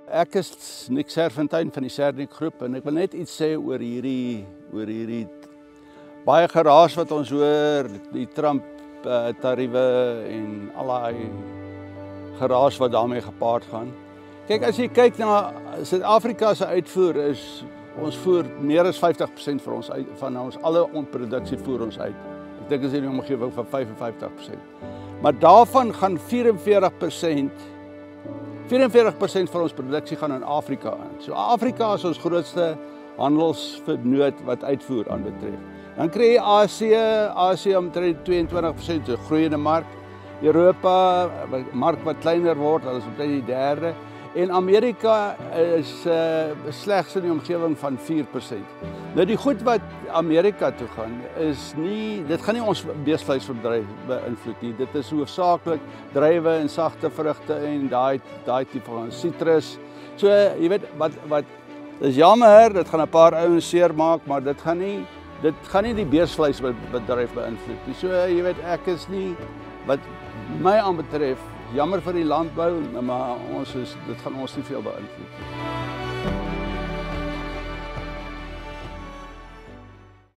Ek is Nick Serfontein van die Sernik groep en ek wil net iets sê oor hierdie baie geraas wat ons hoor, die Trump tariewe en allerlei geraas wat daarmee gepaard gaan. Kyk, as jy kyk na Suid-Afrika se uitvoer ons voer meer as 50% van ons alle produksie voer ons uit. Ek dink is in die omgewing van 55%. Maar daarvan gaan 44% van ons produksie gaan in Afrika in. So Afrika is ons grootste handelsvernoot wat uitvoer aanbetref. Dan kry jy Asië omtrent 22%, 'n groeiende mark. Europa, 'n mark wat kleiner word, hulle is omtrent die derde. En Amerika is slegs in die omgewing van 4%. Nou die goed wat Amerika toe gaan dit gaan nie ons beesvleisbedryf beïnvloed nie. Dit is hoofsaaklik druiwe en sagte vrugte en daai tipe van sitrus. So jy weet wat dis jammer, dit gaan 'n paar ouens seermaak, maar dit gaan nie die beesvleisbedryf beïnvloed nie. So jy weet ek is nie wat my aanbetref jammer vir die landbou, maar dit gaan ons nie veel beïnvloed nie.